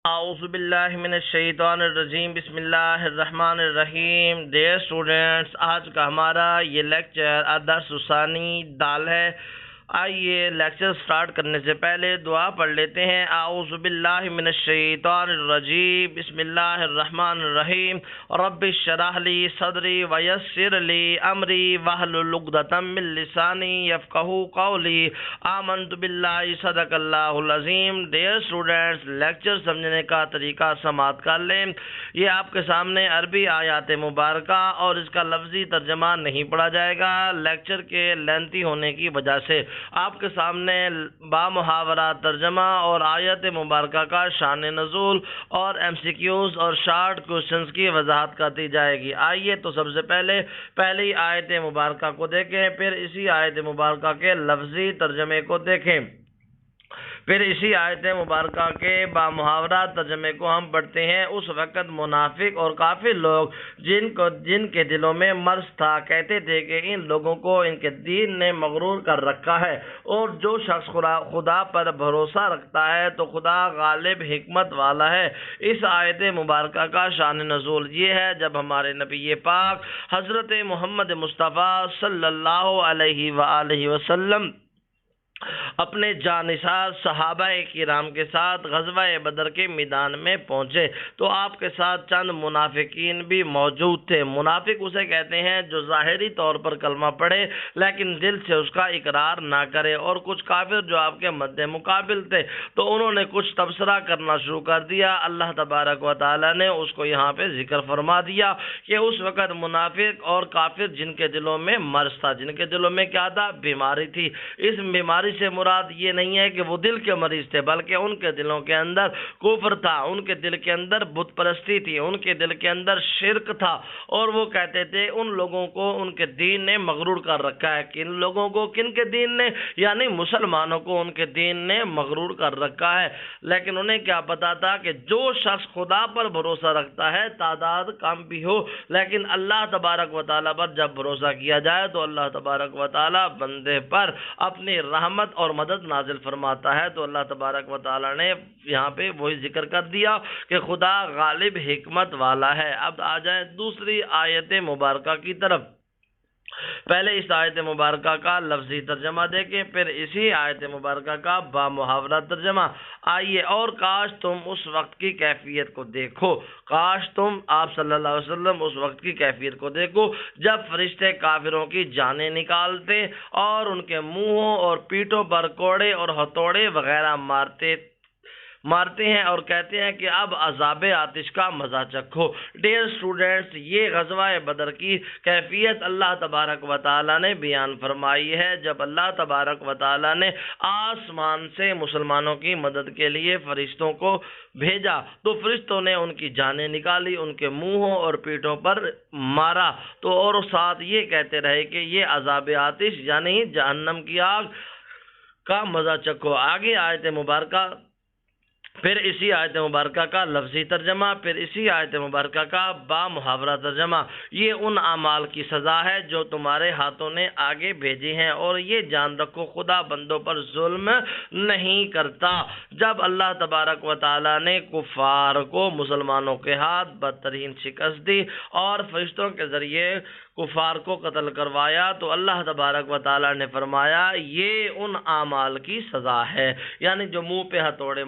اعوذ باللہ من الشیطان الرجیم بسم اللہ الرحمن الرحیم. ڈیئر اسٹوڈنٹس، آج کا ہمارا یہ لیکچر الدرس الثانی دال ہے. آئیے لیکچر سٹارٹ کرنے سے پہلے دعا پڑھ لیتے ہیں. اعوذ باللہ من الشیطان الرجیم بسم اللہ الرحمن الرحیم. رب اشرح لی صدری ویسر لی امری واحلل عقدۃ من لسانی یفقہوا قولی. آمنت باللہ صدق اللہ العظیم. ڈیئر اسٹوڈنٹس، لیکچر سمجھنے کا طریقہ سماعت کر لیں. یہ آپ کے سامنے عربی آیات مبارکہ اور اس کا لفظی ترجمہ نہیں پڑھا جائے گا لیکچر کے لینتھی ہونے کی وجہ سے. آپ کے سامنے بامحاورہ ترجمہ اور آیت مبارکہ کا شان نزول اور ایم سی کیوز اور شارٹ کوشچنز کی وضاحت کر دی جائے گی. آئیے تو سب سے پہلی آیت مبارکہ کو دیکھیں، پھر اسی آیت مبارکہ کے لفظی ترجمے کو دیکھیں، پھر اسی آیت مبارکہ کے بامحاورہ ترجمے کو ہم پڑھتے ہیں. اس وقت منافق اور کافر لوگ جن کے دلوں میں مرض تھا کہتے تھے کہ ان لوگوں کو ان کے دین نے مغرور کر رکھا ہے، اور جو شخص خدا پر بھروسہ رکھتا ہے تو خدا غالب حکمت والا ہے. اس آیت مبارکہ کا شان نزول یہ ہے جب ہمارے نبی پاک حضرت محمد مصطفیٰ صلی اللہ علیہ وآلہ وسلم اپنے جانثار صحابہ کرام کے ساتھ غزوہ بدر کے میدان میں پہنچے تو آپ کے ساتھ چند منافقین بھی موجود تھے. منافق اسے کہتے ہیں جو ظاہری طور پر کلمہ پڑھے لیکن دل سے اس کا اقرار نہ کرے. اور کچھ کافر جو آپ کے مد مقابل تھے تو انہوں نے کچھ تبصرہ کرنا شروع کر دیا. اللہ تبارک و تعالی نے اس کو یہاں پہ ذکر فرما دیا کہ اس وقت منافق اور کافر جن کے دلوں میں مرض تھا، جن کے دلوں میں کیا تھا؟ بیماری تھی. اس بیماری سے مراد یہ نہیں ہے کہ وہ دل کے مریض تھے، بلکہ ان کے دلوں کے اندر کفر تھا، ان کے دل کے اندر بت پرستی تھی، ان کے دل کے اندر شرک تھا. اور وہ کہتے تھے ان لوگوں کو ان کے دین نے مغرور کر رکھا ہے. کن لوگوں کو؟ کن کے دین نے؟ یعنی مسلمانوں کو ان کے دین نے مغرور کر رکھا ہے. لیکن انہیں کیا پتا تھا کہ جو شخص خدا پر بھروسہ رکھتا ہے تعداد کم بھی ہو لیکن اللہ تبارک و تعالیٰ پر جب بھروسہ کیا جائے تو اللہ تبارک و تعالیٰ بندے پر اپنی رحمت اور مدد نازل فرماتا ہے. تو اللہ تبارک و تعالی نے یہاں پہ وہی ذکر کر دیا کہ خدا غالب حکمت والا ہے. اب آ جائیں دوسری آیت مبارکہ کی طرف. پہلے اس آیت مبارکہ کا لفظی ترجمہ دیکھیں، پھر اسی آیت مبارکہ کا بامحاورہ ترجمہ. آئیے. اور کاش تم اس وقت کی کیفیت کو دیکھو، کاش تم آپ صلی اللہ علیہ وسلم اس وقت کی کیفیت کو دیکھو جب فرشتے کافروں کی جانیں نکالتے اور ان کے منہوں اور پیٹھوں پر کوڑے اور ہتھوڑے وغیرہ مارتے ہیں اور کہتے ہیں کہ اب عذاب آتش کا مزہ چکھو. ڈیئر اسٹوڈنٹس، یہ غزوہ بدر کی کیفیت اللہ تبارک و تعالی نے بیان فرمائی ہے جب اللہ تبارک و تعالی نے آسمان سے مسلمانوں کی مدد کے لیے فرشتوں کو بھیجا تو فرشتوں نے ان کی جانیں نکالی، ان کے منہوں اور پیٹھوں پر مارا تو اور ساتھ یہ کہتے رہے کہ یہ عذاب آتش یعنی جہنم کی آگ کا مزہ چکھو. آگے آیت مبارکہ، پھر اسی آیت مبارکہ کا لفظی ترجمہ، پھر اسی آیت مبارکہ کا بامحاورہ ترجمہ. یہ ان اعمال کی سزا ہے جو تمہارے ہاتھوں نے آگے بھیجی ہیں، اور یہ جان رکھو خدا بندوں پر ظلم نہیں کرتا. جب اللہ تبارک و تعالی نے کفار کو مسلمانوں کے ہاتھ بدترین شکست دی اور فرشتوں کے ذریعے کفار کو قتل کروایا تو اللہ تبارک و تعالی نے فرمایا یہ ان اعمال کی سزا ہے. یعنی جو منہ پہ ہتھوڑے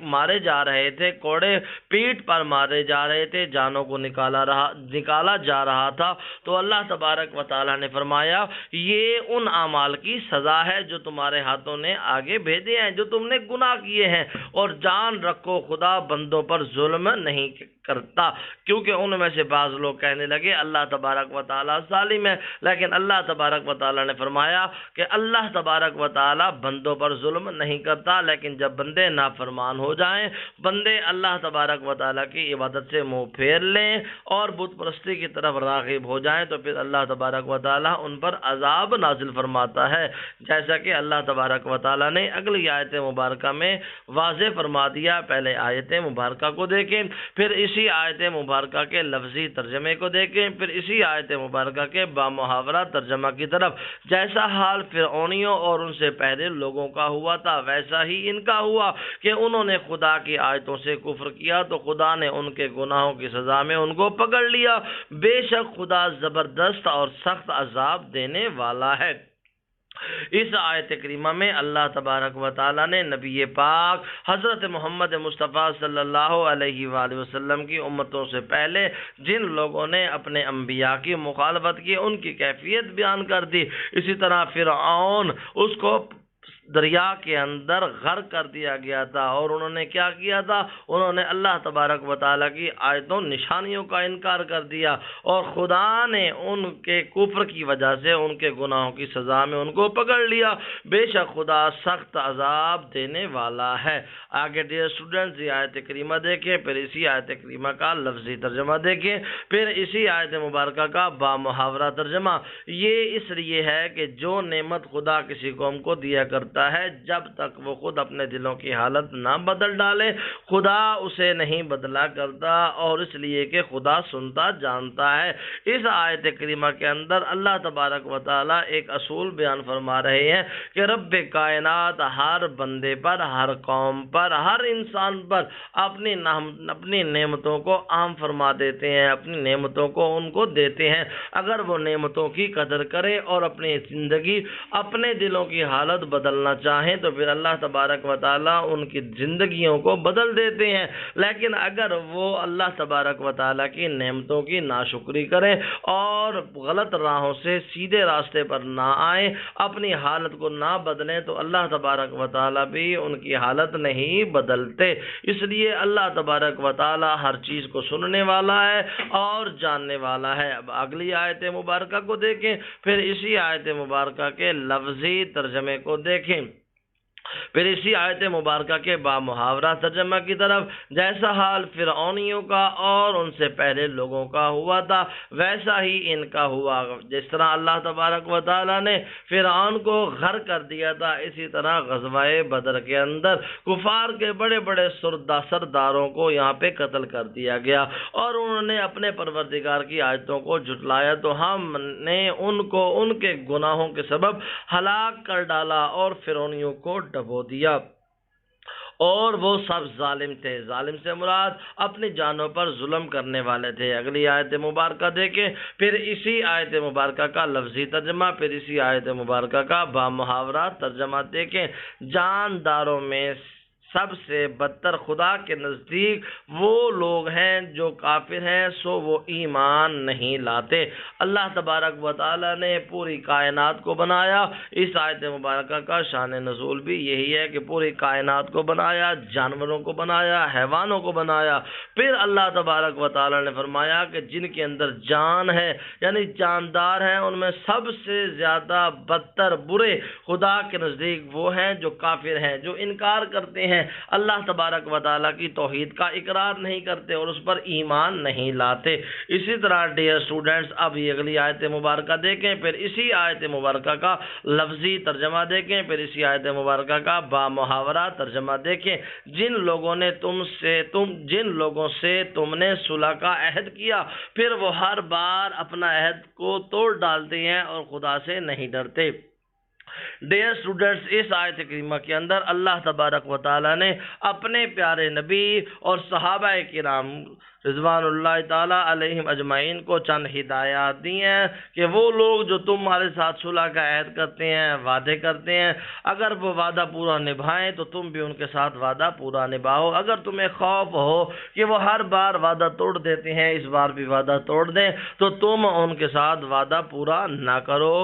مارے جا رہے تھے، کوڑے پیٹ پر مارے جا رہے تھے، جانوں کو نکالا جا رہا تھا تو اللہ تبارک و تعالی نے فرمایا یہ ان اعمال کی سزا ہے جو تمہارے ہاتھوں نے آگے بھیجے ہیں، جو تم نے گناہ کیے ہیں. اور جان رکھو خدا بندوں پر ظلم نہیں کرتا. کیونکہ ان میں سے بعض لوگ کہنے لگے اللہ تبارک و تعالیٰ ظالم ہے، لیکن اللہ تبارک و تعالیٰ نے فرمایا کہ اللہ تبارک و تعالیٰ بندوں پر ظلم نہیں کرتا. لیکن جب بندے نافرمان ہو جائیں، بندے اللہ تبارک و تعالیٰ کی عبادت سے منہ پھیر لیں اور بت پرستی کی طرف راغب ہو جائیں تو پھر اللہ تبارک و تعالیٰ ان پر عذاب نازل فرماتا ہے، جیسا کہ اللہ تبارک و تعالیٰ نے اگلی آیت مبارکہ میں واضح فرما دیا. پہلے آیت مبارکہ کو دیکھیں، پھر اسی آیت مبارکہ کے لفظی ترجمے کو دیکھیں، پھر اسی آیت مبارکہ کے بامحاورہ ترجمہ کی طرف۔ جیسا حال فرعونیوں اور ان سے پہلے لوگوں کا ہوا تھا ویسا ہی ان کا ہوا کہ انہوں نے خدا کی آیتوں سے کفر کیا تو خدا نے ان کے گناہوں کی سزا میں ان کو پکڑ لیا۔ بے شک خدا زبردست اور سخت عذاب دینے والا ہے۔ اس آیت کریمہ میں اللہ تبارک و تعالیٰ نے نبی پاک حضرت محمد مصطفیٰ صلی اللہ علیہ وآلہ وسلم کی امتوں سے پہلے جن لوگوں نے اپنے انبیاء کی مخالفت کی ان کی کیفیت بیان کر دی۔ اسی طرح فرعون، اس کو دریا کے اندر غرق کر دیا گیا تھا اور انہوں نے کیا کیا تھا؟ انہوں نے اللہ تبارک و تعالیٰ کی آیتوں نشانیوں کا انکار کر دیا اور خدا نے ان کے کفر کی وجہ سے ان کے گناہوں کی سزا میں ان کو پکڑ لیا۔ بے شک خدا سخت عذاب دینے والا ہے۔ آگے ڈیئر اسٹوڈنٹس یہ آیت کریمہ دیکھیں، پھر اسی آیت کریمہ کا لفظی ترجمہ دیکھیں، پھر اسی آیت مبارکہ کا بامحاورہ ترجمہ۔ یہ اس لیے ہے کہ جو نعمت خدا کسی قوم کو دیا کرتا ہے جب تک وہ خود اپنے دلوں کی حالت نہ بدل ڈالے خدا اسے نہیں بدلا کرتا، اور اس لیے کہ خدا سنتا جانتا ہے۔ اس آیت کریمہ کے اندر اللہ تبارک و تعالیٰ ایک اصول بیان فرما رہے ہیں کہ رب کائنات ہر بندے پر، ہر قوم پر، ہر انسان پر اپنی نعمتوں کو عام فرما دیتے ہیں، اپنی نعمتوں کو ان کو دیتے ہیں۔ اگر وہ نعمتوں کی قدر کرے اور اپنی زندگی، اپنے دلوں کی حالت بدلنا چاہیں تو پھر اللہ تبارک و تعالیٰ ان کی زندگیوں کو بدل دیتے ہیں۔ لیکن اگر وہ اللہ تبارک و تعالیٰ کی نعمتوں کی ناشکری کریں اور غلط راہوں سے سیدھے راستے پر نہ آئیں، اپنی حالت کو نہ بدلیں تو اللہ تبارک و تعالیٰ بھی ان کی حالت نہیں بدلتے۔ اس لیے اللہ تبارک و تعالیٰ ہر چیز کو سننے والا ہے اور جاننے والا ہے۔ اب اگلی آیت مبارکہ کو دیکھیں، پھر اسی آیت مبارکہ کے لفظی ترجمے کو دیکھیں، پھر اسی آیت مبارکہ کے بامحاورہ ترجمہ کی طرف۔ جیسا حال فرعونیوں کا اور ان سے پہلے لوگوں کا ہوا تھا ویسا ہی ان کا ہوا۔ جس طرح اللہ تبارک و تعالیٰ نے فرعون کو غرق کر دیا تھا، اسی طرح غزوہ بدر کے اندر کفار کے بڑے بڑے سرداروں کو یہاں پہ قتل کر دیا گیا اور انہوں نے اپنے پروردگار کی آیتوں کو جھٹلایا تو ہم نے ان کو ان کے گناہوں کے سبب ہلاک کر ڈالا اور فرعونیوں کو ڈبو دیا، اور وہ سب ظالم تھے۔ ظالم سے مراد اپنی جانوں پر ظلم کرنے والے تھے۔ اگلی آیت مبارکہ دیکھیں، پھر اسی آیت مبارکہ کا لفظی ترجمہ، پھر اسی آیت مبارکہ کا بامحاورہ ترجمہ دیکھیں۔ جانداروں میں سب سے بدتر خدا کے نزدیک وہ لوگ ہیں جو کافر ہیں، سو وہ ایمان نہیں لاتے۔ اللہ تبارک و تعالیٰ نے پوری کائنات کو بنایا۔ اس آیت مبارکہ کا شان نزول بھی یہی ہے کہ پوری کائنات کو بنایا، جانوروں کو بنایا، حیوانوں کو بنایا۔ پھر اللہ تبارک و تعالیٰ نے فرمایا کہ جن کے اندر جان ہے، یعنی جاندار ہیں، ان میں سب سے زیادہ بدتر برے خدا کے نزدیک وہ ہیں جو کافر ہیں، جو انکار کرتے ہیں، اللہ تبارک و تعالیٰ کی توحید کا اقرار نہیں کرتے اور اس پر ایمان نہیں لاتے۔ اسی طرح ڈیئر اسٹوڈنٹس اب یہ اگلی آیت مبارکہ دیکھیں، پھر اسی آیت مبارکہ کا لفظی ترجمہ دیکھیں، پھر اسی آیت مبارکہ کا بامحاورہ ترجمہ دیکھیں۔ جن لوگوں سے تم نے صلح کا عہد کیا پھر وہ ہر بار اپنا عہد کو توڑ ڈالتے ہیں اور خدا سے نہیں ڈرتے۔ ڈیئر اسٹوڈنٹس اس آیت کریمہ کے اندر اللہ تبارک و تعالیٰ نے اپنے پیارے نبی اور صحابہ کرام رضوان اللہ تعالیٰ علیہم اجمعین کو چند ہدایات دی ہیں کہ وہ لوگ جو تمہارے ساتھ صلح کا عہد کرتے ہیں، وعدے کرتے ہیں، اگر وہ وعدہ پورا نبھائیں تو تم بھی ان کے ساتھ وعدہ پورا نبھاؤ۔ اگر تمہیں خوف ہو کہ وہ ہر بار وعدہ توڑ دیتے ہیں، اس بار بھی وعدہ توڑ دیں تو تم ان کے ساتھ وعدہ پورا نہ کرو۔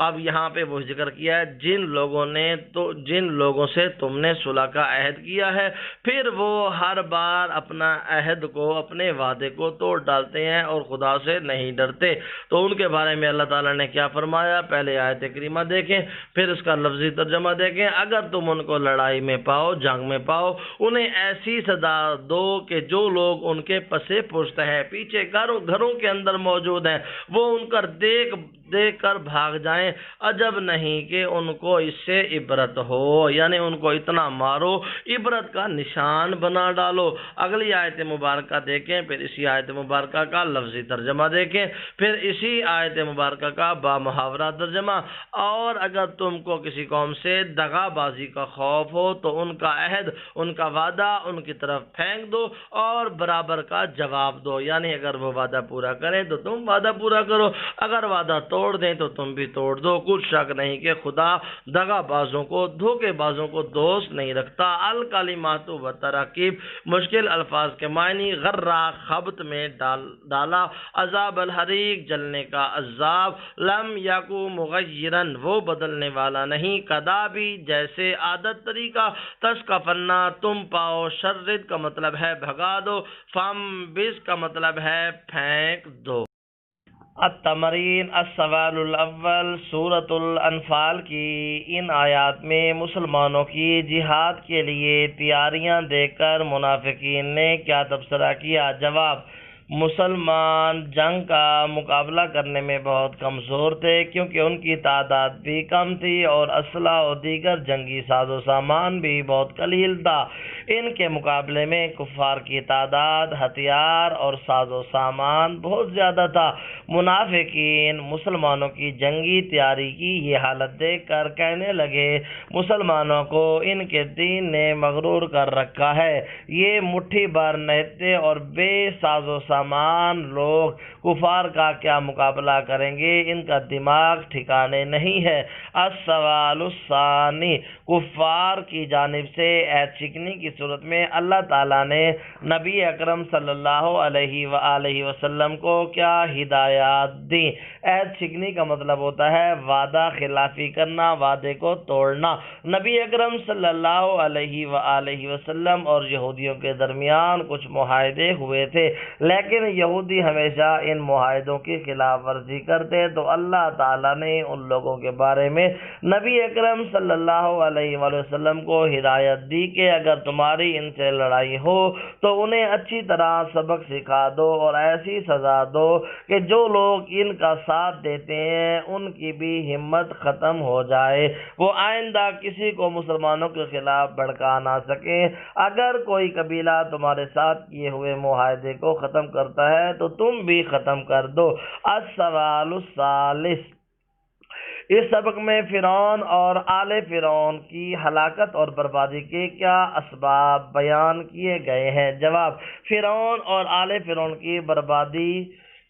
اب یہاں پہ وہ ذکر کیا ہے جن لوگوں سے تم نے صلح کا عہد کیا ہے پھر وہ ہر بار اپنا عہد کو، اپنے وعدے کو توڑ ڈالتے ہیں اور خدا سے نہیں ڈرتے، تو ان کے بارے میں اللہ تعالیٰ نے کیا فرمایا؟ پہلے آیت کریمہ دیکھیں، پھر اس کا لفظی ترجمہ دیکھیں۔ اگر تم ان کو لڑائی میں پاؤ، جنگ میں پاؤ، انہیں ایسی سزا دو کہ جو لوگ ان کے پسے پشت ہیں، پیچھے گھروں کے اندر موجود ہیں، وہ ان کا دیکھ کر بھاگ جائیں، عجب نہیں کہ ان کو اس سے عبرت ہو، یعنی ان کو اتنا مارو، عبرت کا نشان بنا ڈالو۔ اگلی آیت مبارکہ دیکھیں، پھر اسی آیت مبارکہ کا لفظی ترجمہ دیکھیں، پھر اسی آیت مبارکہ کا بامحاورہ ترجمہ۔ اور اگر تم کو کسی قوم سے دغا بازی کا خوف ہو تو ان کا عہد، ان کا وعدہ ان کی طرف پھینک دو اور برابر کا جواب دو، یعنی اگر وہ وعدہ پورا کریں تو تم وعدہ پورا کرو، اگر وعدہ توڑ دیں تو تم بھی توڑ دو۔ کچھ شک نہیں کہ خدا دغا بازوں کو، دھوکے بازوں کو دوست نہیں رکھتا۔ الکلمات و تراکیب، مشکل الفاظ کے معنی، غرہ خبط میں ڈالا، عذاب الحریق، جلنے کا عذاب، لم یکو مغیرن، وہ بدلنے والا نہیں، کدابی، جیسے، عادت، طریقہ، تسکفنا، تم پاؤ، شرد کا مطلب ہے بھگا دو، فم بس کا مطلب ہے پھینک دو۔ التمرین، السوال الاول، سورۃ الانفال کی ان آیات میں مسلمانوں کی جہاد کے لیے تیاریاں دیکھ کر منافقین نے کیا تبصرہ کیا؟ جواب: مسلمان جنگ کا مقابلہ کرنے میں بہت کمزور تھے، کیونکہ ان کی تعداد بھی کم تھی اور اسلحہ اور دیگر جنگی ساز و سامان بھی بہت قلیل تھا۔ ان کے مقابلے میں کفار کی تعداد، ہتھیار اور ساز و سامان بہت زیادہ تھا۔ منافقین مسلمانوں کی جنگی تیاری کی یہ حالت دیکھ کر کہنے لگے، مسلمانوں کو ان کے دین نے مغرور کر رکھا ہے، یہ مٹھی بھر نہتے اور بے ساز و سامان لوگ کفار کا کیا مقابلہ کریں گے، ان کا دماغ ٹھکانے نہیں ہے۔ السوال الثانی، کفار کی جانب سے عہد شکنی کی صورت میں اللہ تعالیٰ نے نبی اکرم صلی اللہ علیہ وآلہ وسلم کو کیا ہدایات دیں؟ عہد شکنی کا مطلب ہوتا ہے وعدہ خلافی کرنا، وعدے کو توڑنا۔ نبی اکرم صلی اللہ علیہ وآلہ وسلم اور یہودیوں کے درمیان کچھ معاہدے ہوئے تھے، لیکن یہودی ہمیشہ ان معاہدوں کی خلاف ورزی کرتے، تو اللہ تعالیٰ نے ان لوگوں کے بارے میں نبی اکرم صلی اللہ علیہ وآلہ وسلم کو ہدایت دی کہ اگر تمہاری ان سے لڑائی ہو تو انہیں اچھی طرح سبق سکھا دو اور ایسی سزا دو کہ جو لوگ ان کا ساتھ دیتے ہیں ان کی بھی ہمت ختم ہو جائے، وہ آئندہ کسی کو مسلمانوں کے خلاف بھڑکا نہ سکیں۔ اگر کوئی قبیلہ تمہارے ساتھ کیے ہوئے معاہدے کو ختم کرتا ہے تو تم بھی ختم کر دو۔ السوال الثالث، اس سبق میں فرعون اور آل فرعون کی ہلاکت اور بربادی کے کیا اسباب بیان کیے گئے ہیں؟ جواب: فرعون اور آل فرعون کی بربادی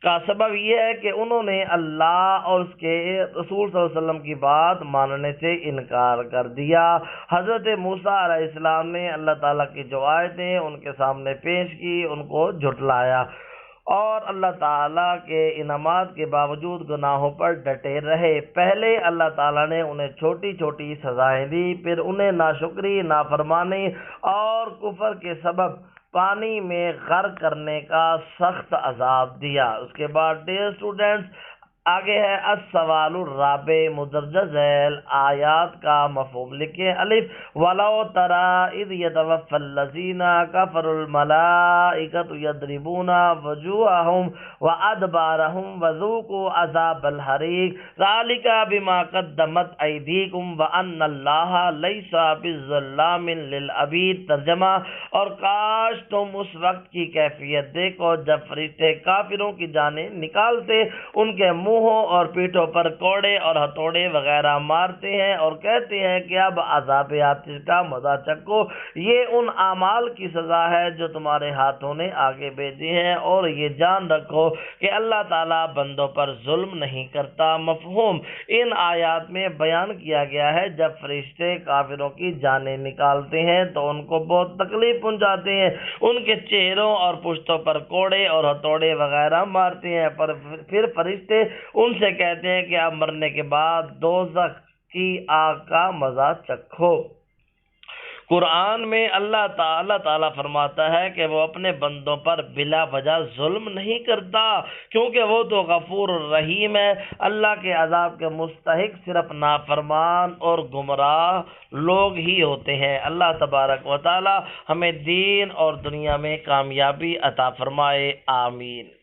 کا سبب یہ ہے کہ انہوں نے اللہ اور اس کے رسول صلی اللہ علیہ وسلم کی بات ماننے سے انکار کر دیا۔ حضرت موسیٰ علیہ السلام نے اللہ تعالیٰ کی جو آیتیں ان کے سامنے پیش کی ان کو جھٹلایا اور اللہ تعالیٰ کے انعامات کے باوجود گناہوں پر ڈٹے رہے۔ پہلے اللہ تعالیٰ نے انہیں چھوٹی چھوٹی سزائیں دی، پھر انہیں ناشکری، نافرمانی اور کفر کے سبب پانی میں غرق کرنے کا سخت عذاب دیا۔ اس کے بعد ڈیئر اسٹوڈنٹس آگے ہے السوال الرابع، مدرجہ ذیل آیات کا مفہوم لکھیں۔ الف، ولو تری اذ یتوفی الذین کفروا الملائکۃ یضربون وجوہہم وادبارہم وذوقوا عذاب الحریق ذلک بما قدمت ایدیکم وان اللہ لیس بظلام للعبید۔ ترجمہ: اور کاش تم اس وقت کی کیفیت دیکھو جب فرشتے کافروں کی جانیں نکالتے، ان کے منہوں اور پیٹھوں پر کوڑے اور ہتھوڑے وغیرہ مارتے ہیں اور کہتے ہیں کہ اب عذاب آتش کا مزہ چکھو، یہ ان اعمال کی سزا ہے جو تمہارے ہاتھوں نے آگے بھیجی ہیں، اور یہ جان رکھو کہ اللہ تعالیٰ بندوں پر ظلم نہیں کرتا۔ مفہوم: ان آیات میں بیان کیا گیا ہے جب فرشتے کافروں کی جانیں نکالتے ہیں تو ان کو بہت تکلیف پہنچاتے ہیں، ان کے چہروں اور پشتوں پر کوڑے اور ہتھوڑے وغیرہ مارتے ہیں، پھر فرشتے ان سے کہتے ہیں کہ اب مرنے کے بعد دوزخ کی آگ کا مزہ چکھو۔ قرآن میں اللہ تعالیٰ فرماتا ہے کہ وہ اپنے بندوں پر بلا وجہ ظلم نہیں کرتا، کیونکہ وہ تو غفور الرحیم ہے۔ اللہ کے عذاب کے مستحق صرف نافرمان اور گمراہ لوگ ہی ہوتے ہیں۔ اللہ تبارک و تعالی ہمیں دین اور دنیا میں کامیابی عطا فرمائے، آمین۔